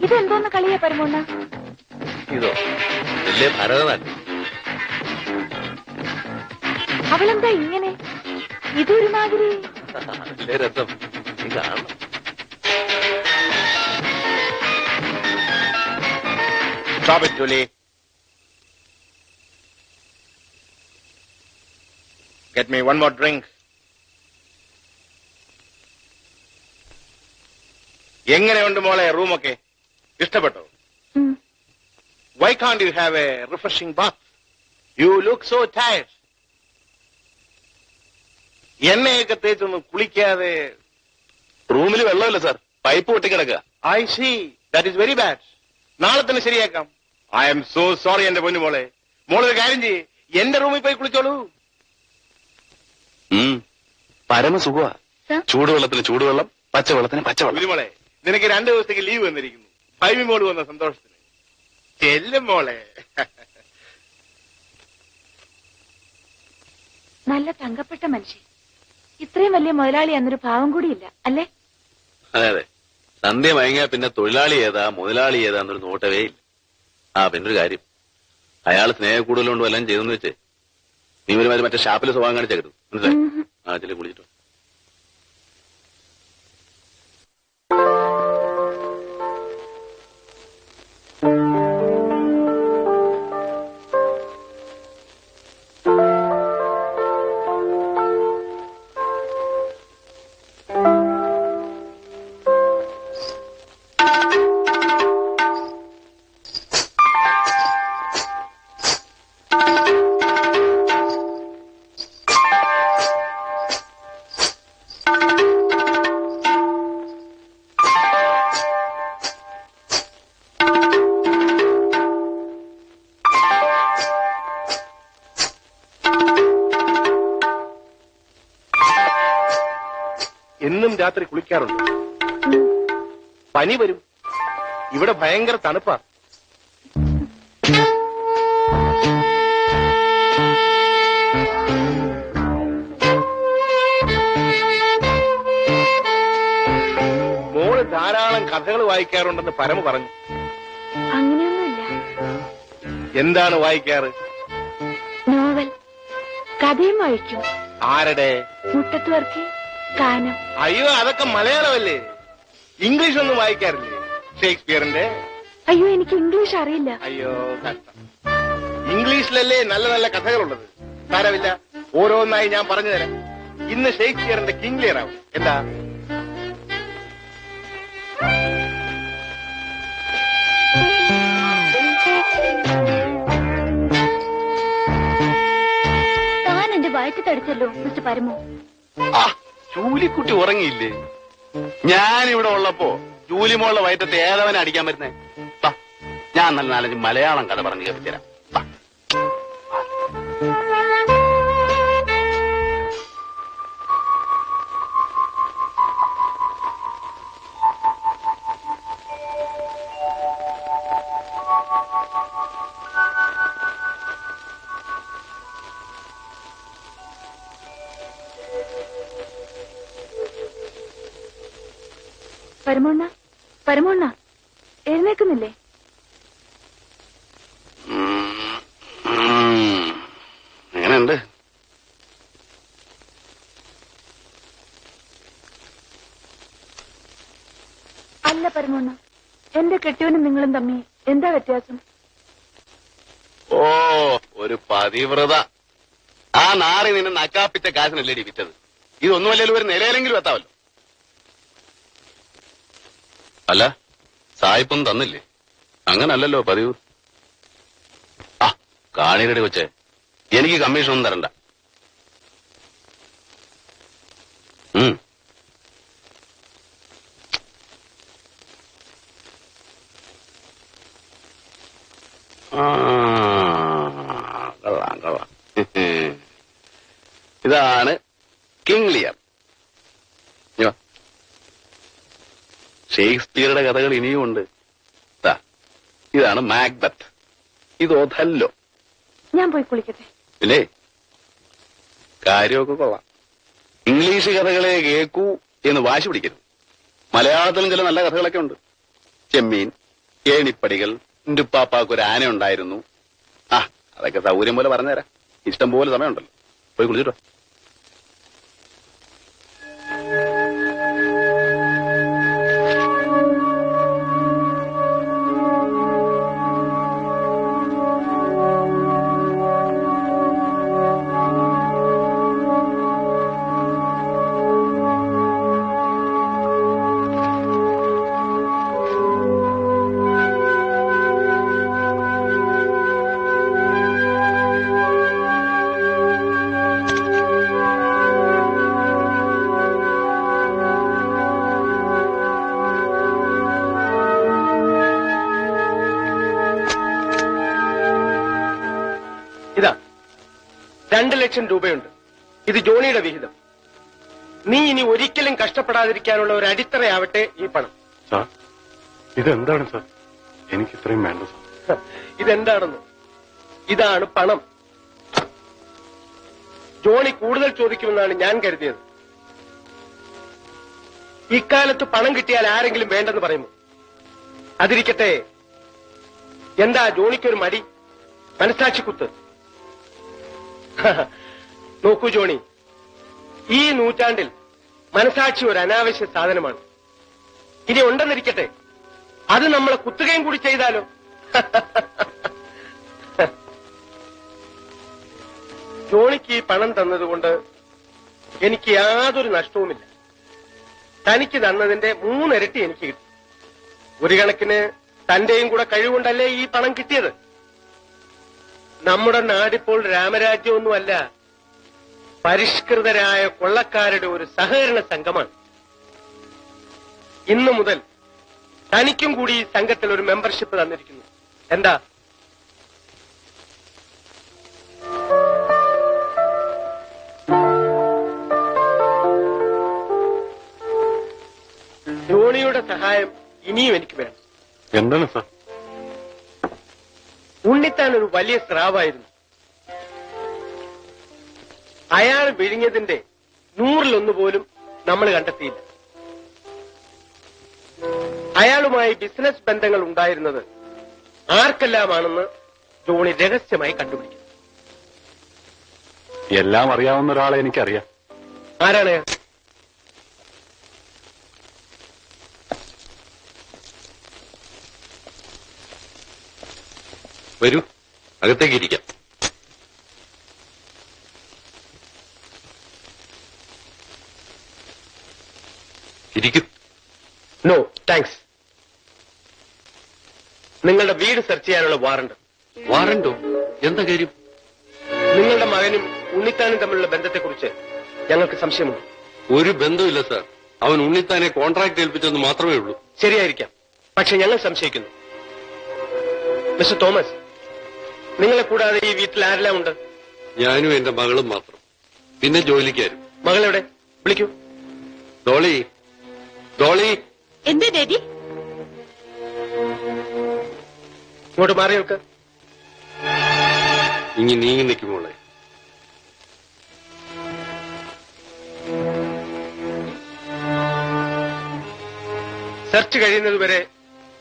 ഇതെന്തോന്ന് കളിയാ പരമോണ്ണ? ഇതോ വലിയ ഭരതനാട്യം. അവളെന്താ ഇങ്ങനെ? ഇതൊരുമാതിരി വലിയ രസം. ഇതാണ് Stop it, Julie. Get me one more drink. എങ്ങനെയുണ്ട് മോളെ റൂമൊക്കെ? ഇഷ്ടപ്പെട്ടോ? Why can't you have a refreshing bath? You look so tired. എണ്ണയൊക്കെ തേച്ചൊന്നും കുളിക്കാതെ. റൂമിൽ വെള്ളമില്ല സാർ, പൈപ്പ് പൊട്ടിക്കിടക്കുക. I see. That is very bad. നാളെ തന്നെ ശരിയാക്കാം. I am so sorry എന്റെ പൊന്നു മോളെ. മോളൊരു കാര്യം ചെയ്യ്, എന്റെ റൂമിൽ പോയി കുളിച്ചോളൂ. പരമസുഖമാ. ചൂടുവെള്ളത്തിന് ചൂടുവെള്ളം, പച്ചവെള്ളത്തിന് പച്ചവെള്ളം. മോളെ, നിനക്ക് 2 ദിവസത്തേക്ക് ലീവ് വന്നിരിക്കുന്നു. ഫൈവി മോള് വന്ന സന്തോഷത്തിന്. ചെല്ലും മോളെ. നല്ല തങ്കപ്പെട്ട മനുഷ്യൻ. ഇത്രയും വലിയ മുതലാളി എന്നൊരു ഭാവം കൂടിയില്ല അല്ലേ? അതെ അതെ. സന്ധ്യ മയങ്ങിയാ പിന്നെ തൊഴിലാളി ഏതാ മുതലാളി ഏതാ എന്നൊരു നോട്ടവേ ഇല്ല. പിന്നൊരു കാര്യം, അയാൾ സ്നേഹ കൂടുതലുകൊണ്ട് വല്ലതും ചെയ്തെന്ന് വെച്ചേ നീ ഒരുമാതിരി മറ്റേ ഷാപ്പിലെ സ്വഭാവം കാണിച്ചേക്കരുത്. മനസ്സിലായി? ചില കുളിച്ചിട്ടോ. എന്നും രാത്രി കുളിക്കാറുണ്ട്. പനി വരും. ഇവിടെ ഭയങ്കര തണുപ്പാ. മോള് ധാരാളം കഥകൾ വായിക്കാറുണ്ടെന്ന് പരമ പറഞ്ഞു. അങ്ങനെയൊന്നുമില്ല. എന്താണ് വായിക്കാറ്? നോവൽ, കഥയും വായിക്കും. ആരുടെ? മുട്ടത്തുവർക്കി, കാനം. അയ്യോ, അതൊക്കെ മലയാളമല്ലേ. ഇംഗ്ലീഷ് ഒന്നും വായിക്കാറില്ലേ? ഷേക്സ്പിയറിന്റെ? അയ്യോ, എനിക്ക് ഇംഗ്ലീഷ് അറിയില്ല. അയ്യോ കഷ്ടം. ഇംഗ്ലീഷിലല്ലേ നല്ല നല്ല കഥകളുള്ളത്. സാരമില്ല, ഓരോന്നായി ഞാൻ പറഞ്ഞു തരാം. ഇന്ന് ഷേക്സ്പിയറിന്റെ കിങ് ലിയർ ആവും. എന്താ? താൻ എന്റെ വയറ്റ് തടിച്ചല്ലോ മിസ്റ്റർ പരമു. ജൂലിക്കുട്ടി ഉറങ്ങിയില്ലേ? ഞാനിവിടെ ഉള്ളപ്പോ ജൂലിമോളുടെ വയറ്റത്തെ ഏതവനെ അടിക്കാൻ പറ്റുന്നേ? ഞാൻ നല്ല 4 മലയാളം കഥ പറഞ്ഞു കേൾപ്പിച്ചുതരാം. പരമോണ്ണ, പരമോണ്ണ, എഴുന്നേക്കുന്നില്ലേ? എങ്ങനെയുണ്ട്? അല്ല പരമോണ്ണ, എന്റെ കെട്ടിയവനും നിങ്ങളും തമ്മിൽ എന്താ വ്യത്യാസം? ഓ, ഒരു പതിവ്രത. ആ നാറി നിന്നെ നക്കാപ്പിച്ച കാശിനല്ലേടി വിറ്റത്. ഇതൊന്നുമല്ലല്ലോ ഒരു നിലയിലെങ്കിലും എത്താവല്ലോ. അല്ല, സായിപ്പൊന്നും തന്നില്ലേ? അങ്ങനല്ലല്ലോ പതിവ്. കാണികടി വെച്ചേ എനിക്ക് കമ്മീഷനൊന്നും തരണ്ട. കൊള്ളാം. ഇതാണ് കിങ് ലിയർ. ഷേക്സ്പിയറുടെ കഥകൾ ഇനിയും ഉണ്ട്. ഇതാണ് മാക്ബത്ത്. ഇത് ഒഥല്ലോ. ഞാൻ പോയി കുളിക്കട്ടെ. ഇല്ലേ, കാര്യമൊക്കെ കൊള്ളാം. ഇംഗ്ലീഷ് കഥകളെ കേൾക്കൂ എന്ന് വാശി പിടിക്കരുത്. മലയാളത്തിലും ചില നല്ല കഥകളൊക്കെ ഉണ്ട്. ചെമ്മീൻ, ഏണിപ്പടികൾ, എന്റെ ഉപ്പാപ്പാക്ക് ഒരു ആന ഉണ്ടായിരുന്നു. ആ, അതൊക്കെ സൗകര്യം പോലെ പറഞ്ഞുതരാം. ഇഷ്ടം പോലെ സമയമുണ്ടല്ലോ. പോയി കുളിച്ചിട്ടോ. ഇതാ 2 ലക്ഷം രൂപയുണ്ട്. ഇത് ജോണിയുടെ വിഹിതം. നീ ഇനി ഒരിക്കലും കഷ്ടപ്പെടാതിരിക്കാനുള്ള ഒരു അടിത്തറയാവട്ടെ ഈ പണം. സാർ, ഇതെന്താണ് സാർ? എനിക്ക് ഇത്രയും വേണ്ട സാർ. ഇതെന്താണെന്ന്? ഇതാണ് പണം. ജോണി കൂടുതൽ ചോദിക്കുമെന്നാണ് ഞാൻ കരുതിയത്. ഇക്കാലത്ത് പണം കിട്ടിയാൽ ആരെങ്കിലും വേണ്ടെന്ന് പറയുമോ? അതിരിക്കട്ടെ, എന്താ ജോണിക്കൊരു മടി? മനസാക്ഷിക്കുത്ത്. നോക്കൂ ജോണി, ഈ നൂറ്റാണ്ടിൽ മനസാക്ഷി ഒരു അനാവശ്യ സാധനമാണ്. ഇനി ഉണ്ടെന്നിരിക്കട്ടെ, അത് നമ്മളെ കുത്തുകയും കൂടി ചെയ്താലോ? ജോണിക്ക് ഈ പണം തന്നതുകൊണ്ട് എനിക്ക് യാതൊരു നഷ്ടവുമില്ല. തനിക്ക് തന്നതിന്റെ 3 ഇരട്ടി എനിക്ക് കിട്ടി. ഒരു കണക്കിന് തന്റെയും കൂടെ കഴിവുകൊണ്ടല്ലേ ഈ പണം കിട്ടിയത്. നമ്മുടെ നാടിപ്പോൾ രാമരാജ്യമൊന്നുമല്ല, പരിഷ്കൃതരായ കൊള്ളക്കാരുടെ ഒരു സഹകരണ സംഘമാണ്. ഇന്നു മുതൽ തനിക്കും കൂടി ഈ സംഘത്തിൽ ഒരു മെമ്പർഷിപ്പ് തന്നിരിക്കുന്നു. എന്താ? ജോണിയുടെ സഹായം ഇനിയും എനിക്ക് വേണം. എന്താണ് സാർ? ഉണ്ണിത്താൻ ഒരു വലിയ സ്രാവായിരുന്നു. അയാൾ വിഴിഞ്ഞതിന്റെ 100-1 പോലും നമ്മൾ കണ്ടെത്തിയില്ല. അയാളുമായി ബിസിനസ് ബന്ധങ്ങൾ ഉണ്ടായിരുന്നത് ആർക്കെല്ലാമാണെന്ന് ജോണി രഹസ്യമായി കണ്ടുപിടിക്കും. എല്ലാം അറിയാവുന്ന ഒരാളെ എനിക്കറിയാം. ആരാണ്? വരൂ, അകത്തേക്ക് ഇരിക്കാം. ഇരിക്കും. No thanks. നിങ്ങളുടെ വീട് സെർച്ച് ചെയ്യാനുള്ള വാറണ്ട്. വാറണ്ടോ? എന്താ കാര്യം? നിങ്ങളുടെ മകനും ഉണ്ണിത്താനും തമ്മിലുള്ള ബന്ധത്തെക്കുറിച്ച് ഞങ്ങൾക്ക് സംശയമുണ്ട്. ഒരു ബന്ധമില്ല സാർ. അവൻ ഉണ്ണിത്താനെ കോൺട്രാക്ട് ഏൽപ്പിച്ചെന്ന് മാത്രമേ ഉള്ളൂ. ശരിയായിരിക്കാം, പക്ഷെ ഞങ്ങൾ സംശയിക്കുന്നു. മിസ്റ്റർ തോമസ്, നിങ്ങളെ കൂടാതെ ഈ വീട്ടിൽ ആരെല്ലാം ഉണ്ട്? ഞാനും എന്റെ മകളും മാത്രം. പിന്നെ ജോലിക്കാരും. മകളെവിടെ? വിളിക്കൂ. ഡോളി, ഡോളി. എന്താ ഡാഡി? ഇങ്ങോട്ട് മാറി നിൽക്ക്. ഇനി നീങ്ങി നിൽക്കുമോളെ. സെർച്ച് കഴിയുന്നതുവരെ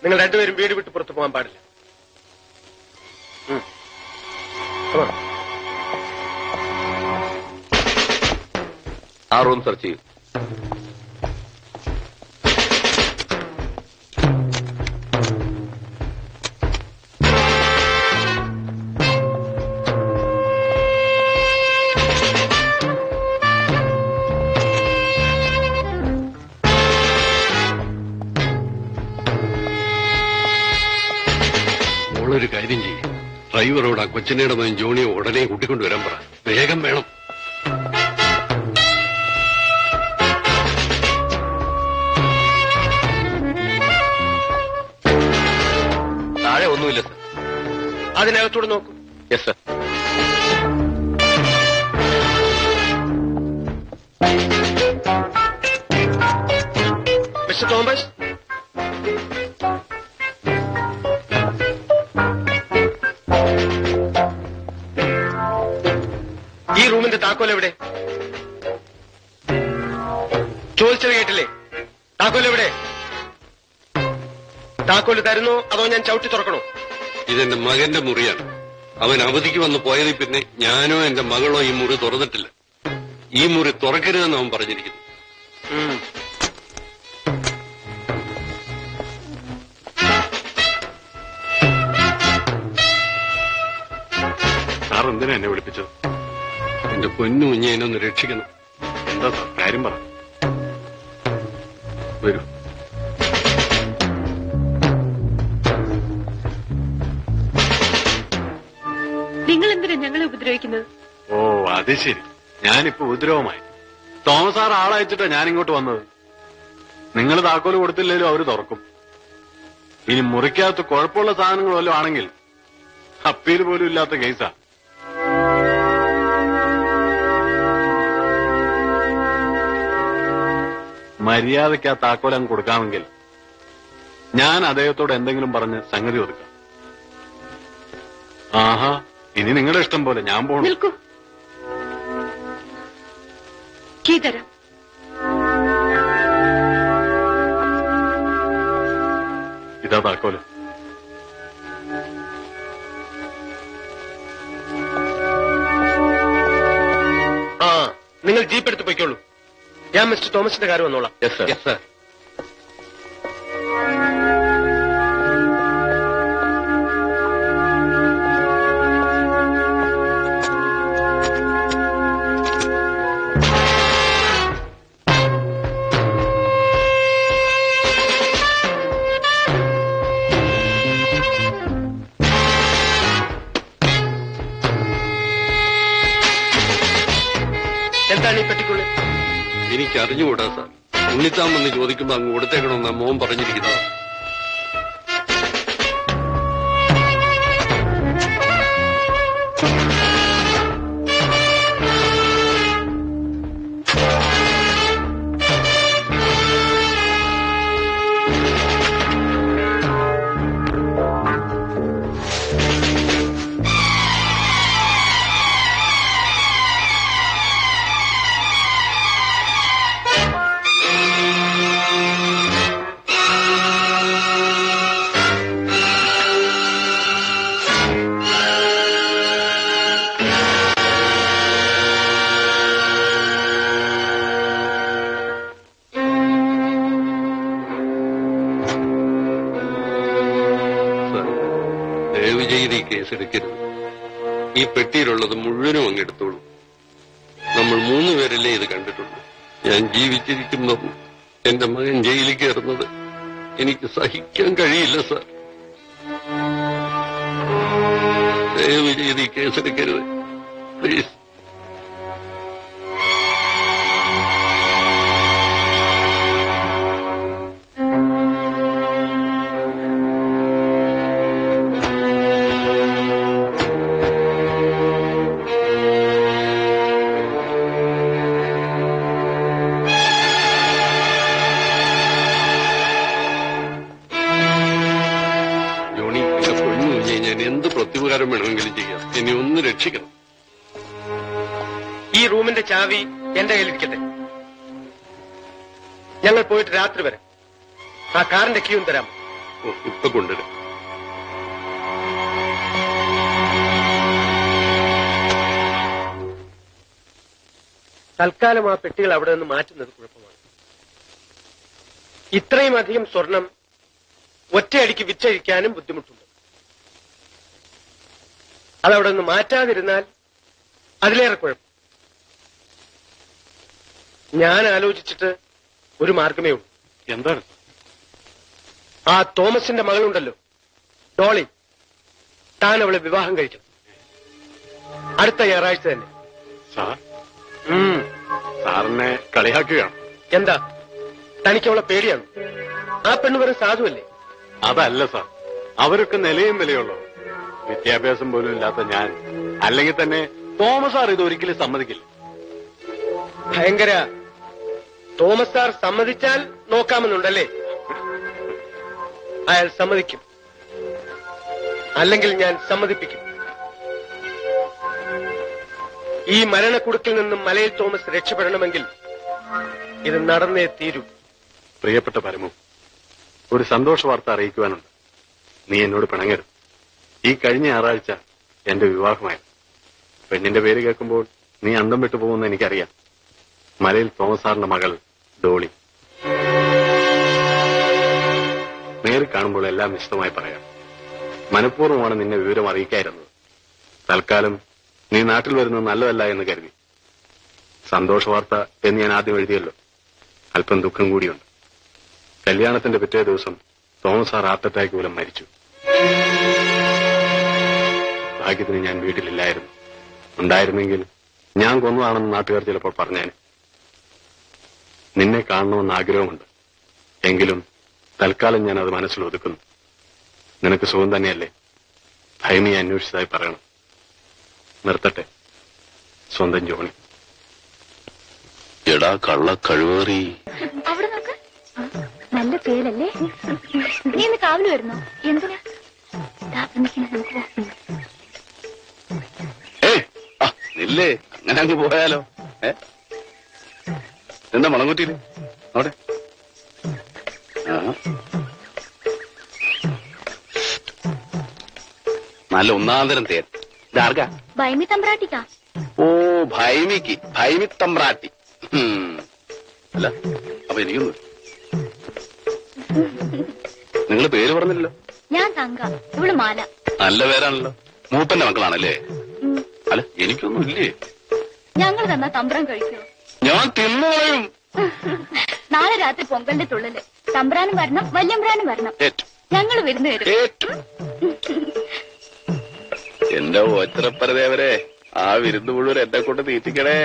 നിങ്ങൾ രണ്ടുപേരും വീട് വിട്ട് പുറത്തു പോകാൻ പാടില്ല. Come on. ആ റൂം സെർച്ച് ചെയ്യും. മോളൊരു കാര്യം ചെയ്യും. ഡ്രൈവറോട് ആ കൊച്ചിനയുടെ മകൻ ജോണിയെ ഉടനെ കൂട്ടിക്കൊണ്ടുവരാൻ പറ. വേഗം വേണം. താഴെ ഒന്നുമില്ല സർ. അതിനകത്തോട് നോക്കൂ. Yes sir. മിസ്റ്റർ തോമസ്, ഈ റൂമിന്റെ താക്കോൽ എവിടെ? ചോദിച്ചത് കേട്ടില്ലേ? താക്കോൽ എവിടെ? താക്കോൽ താക്കോല് തരുന്നോ അതോ ഞാൻ ചവിട്ടി തുറക്കണോ? ഇതെന്റെ മകന്റെ മുറിയാണ്. അവൻ അവധിക്ക് വന്ന് പോയതിൽ പിന്നെ ഞാനോ എന്റെ മകളോ ഈ മുറി തുറന്നിട്ടില്ല. ഈ മുറി തുറക്കരുതെന്ന് അവൻ പറഞ്ഞിരിക്കുന്നു. സാർ എന്തിനാ എന്നെ വിളിപ്പിച്ചത്? എന്റെ പൊന്നു കുഞ്ഞെ എന്നെ ഒന്ന് രക്ഷിക്കണം. എന്താ സാർ കാര്യം പറ. വരൂ. നിങ്ങൾ എന്തിനാ ഞങ്ങളെ ഉപദ്രവിക്കുന്നത്? ഓ അത് ശരി, ഞാനിപ്പോ ഉപദ്രവമായി. തോമസ് സാർ ആളയച്ചിട്ടാ ഞാനിങ്ങോട്ട് വന്നത്. നിങ്ങൾ താക്കോല് കൊടുത്തില്ലേലും അവര് തുറക്കും. ഇനി മുറിക്കകത്ത് കുഴപ്പമുള്ള സാധനങ്ങൾ വല്ലതും ആണെങ്കിൽ അപ്പീൽ പോലും ഇല്ലാത്ത കേസാ. മര്യാദയ്ക്ക് ആ താക്കോൽ അങ്ങ് കൊടുക്കാമെങ്കിൽ ഞാൻ അദ്ദേഹത്തോട് എന്തെങ്കിലും പറഞ്ഞ് സംഗതി ഒതുക്കാം. ആഹാ, ഇനി നിങ്ങളുടെ ഇഷ്ടം പോലെ, ഞാൻ പോണു. നിൽക്കൂ, കീ തരാം. ഇതാ താക്കോല്. ആ, നിങ്ങൾ ജീപ്പ് എടുത്ത് പൊയ്ക്കോളൂ. ഞാൻ മിസ്റ്റർ തോമസിന്റെ കാര്യം വന്നോളാം. Yes sir. എന്താണ് ഈ പെട്ടിക്കുള്ളിൽ? എനിക്ക് അറിഞ്ഞുകൂടാ സാർ. ഉണ്ണിത്താൻ വന്ന് ചോദിക്കുമ്പോ അങ്ങ് കൊടുത്തേക്കണമെന്നാ മോൻ പറഞ്ഞിരിക്കുന്നത്. ദയവ് ചെയ്ത് ഈ കേസെടുക്കരുത്. ഈ പെട്ടിയിലുള്ളത് മുഴുവനും അങ്ങ് എടുത്തോളൂ. നമ്മൾ 3 പേരല്ലേ ഇത് കണ്ടിട്ടുള്ളൂ. ഞാൻ ജീവിച്ചിരിക്കുന്നതും എന്റെ മകൻ ജയിലിൽ കയറുന്നത് എനിക്ക് സഹിക്കാൻ കഴിയില്ല സാർ. ദയവ് ചെയ്ത് ഈ കേസെടുക്കരുത് പ്ലീസ്. ഞാൻ എന്ത് പ്രത്യുപകാരം വേണമെങ്കിലും ചെയ്യാം. എന്നെ ഒന്ന് രക്ഷിക്കണം. ഈ റൂമിന്റെ ചാവി എന്റെ കയ്യിലിരിക്കട്ടെ. ഞങ്ങൾ പോയിട്ട് രാത്രി വരെ. ആ കാറിന്റെ കീയും തരാം. ഇപ്പൊ കൊണ്ടുവരാം. തൽക്കാലം ആ പെട്ടികൾ അവിടെ നിന്ന് മാറ്റുന്നത് കുഴപ്പമാണ്. ഇത്രയും അധികം സ്വർണം ഒറ്റയടിക്ക് വിറ്റഴിക്കാനും ബുദ്ധിമുട്ടുണ്ട്. അതവിടെ നിന്ന് മാറ്റാതിരുന്നാൽ അതിലേറെ കുഴപ്പം. ഞാൻ ആലോചിച്ചിട്ട് ഒരു മാർഗമേ ഉള്ളൂ. എന്താണ്? ആ തോമസിന്റെ മകളുണ്ടല്ലോ, ഡോളി, താൻ അവളെ വിവാഹം കഴിക്കണം. അടുത്ത ഞായറാഴ്ച തന്നെ. സാർ സാറിനെ കളിയാക്കുകയാണ്. എന്താ, തനിക്ക് അവളെ പേടിയാണ്? ആ പെണ്ണ് വെറും സാധുവല്ലേ? അതല്ല സാർ, അവരൊക്കെ നിലയും വിലയുള്ളൂ. വിദ്യാഭ്യാസം പോലും ഇല്ലാത്ത ഞാൻ, അല്ലെങ്കിൽ തന്നെ തോമസ് സാർ ഇത് ഒരിക്കലും സമ്മതിക്കില്ല. ഭയങ്കര. തോമസ് സാർ സമ്മതിച്ചാൽ നോക്കാമെന്നുണ്ടല്ലേ? അയാൾ സമ്മതിക്കും, അല്ലെങ്കിൽ ഞാൻ സമ്മതിപ്പിക്കും. ഈ മരണക്കുടുക്കിൽ നിന്നും മലയിൽ തോമസ് രക്ഷപ്പെടണമെങ്കിൽ ഇത് നടന്നേ തീരൂ. പ്രിയപ്പെട്ട പരമു, ഒരു സന്തോഷ വാർത്ത അറിയിക്കുവാനുണ്ട്. നീ എന്നോട് പിണങ്ങരുത്. ഈ കഴിഞ്ഞ ഞായറാഴ്ച എന്റെ വിവാഹമായിരുന്നു. പെണ്ണിന്റെ പേര് കേൾക്കുമ്പോൾ നീ അന്തം വിട്ടു പോകുമെന്ന് എനിക്കറിയാം. മലയിൽ തോമസ് സാറിന്റെ മകൾ ഡോളി. നേരിൽ കാണുമ്പോൾ എല്ലാം വിശദമായി പറയാം. മനഃപൂർവ്വമാണ് നിന്നെ വിവരം അറിയിക്കായിരുന്നത്. തൽക്കാലം നീ നാട്ടിൽ വരുന്നത് നല്ലതല്ല എന്ന് കരുതി. സന്തോഷ വാർത്ത എന്ന് ഞാൻ ആദ്യം എഴുതിയല്ലോ, അല്പം ദുഃഖം കൂടിയുണ്ട്. കല്യാണത്തിന്റെ പിറ്റേ ദിവസം തോമസ് സാർ ഹാർട്ട് അറ്റാക്ക് മൂലം മരിച്ചു. ഭാഗ്യത്തിന് ഞാൻ വീട്ടിലില്ലായിരുന്നു. ഉണ്ടായിരുന്നെങ്കിൽ ഞാൻ കൊന്നതാണെന്ന് നാട്ടുകാർ ചിലപ്പോൾ പറഞ്ഞേനെ. നിന്നെ കാണണമെന്ന് ആഗ്രഹമുണ്ട്. എങ്കിലും തൽക്കാലം ഞാൻ അത് മനസ്സിൽ ഒതുക്കുന്നു. നിനക്ക് സുഖം തന്നെയല്ലേ? ഭൈമിയെ അന്വേഷിച്ചതായി പറയണം. നിർത്തട്ടെ. സ്വന്തം ജോണി. എടാ കള്ള കഴിവേറി. അവിടെ നോക്ക്, നല്ല പേരല്ലേ? നീ ഇന്ന് കാവില് വരുന്നോ? എന്തിനാ? നില്ലേ, അങ്ങനെ അങ്ങ് പോയാലോ? എന്താ മണങ്കുറ്റിയില് അവിടെ? നല്ല ഒന്നാന്തരം തേൻ. ഇതാർക്കാ? ഭൈമി തമ്പ്രാട്ടിക്കാ. ഓ, ഭൈമിക്ക്. ഭൈമി തമ്പ്രാട്ടി. അല്ല, അപ്പൊ എനിക്കൊന്നു. നിങ്ങള് പേര് പറഞ്ഞില്ലല്ലോ. ഞാൻ തങ്ക, ഇവള് മാല. നല്ല പേരാണല്ലോ. മൂപ്പന്റെ മക്കളാണല്ലേ? അല്ല, എനിക്കൊന്നും ഇല്ലേ? ഞങ്ങൾ തന്നാ തമ്പ്രാൻ കഴിക്കോ? ഞാൻ തിന്നോയും. നാളെ രാത്രി പൊങ്കലിന്റെ തുള്ളല്. തമ്പ്രാനും വരണം, വല്യമ്പ്രാനും വരണം. ഞങ്ങൾ വിരുന്ന് വരും. എന്റെ ഓച്ചറപ്പരദേവരെ, ആ വിരുന്ന് മുഴുവൻ എന്നെ കൊണ്ട് തീറ്റിക്കണേ.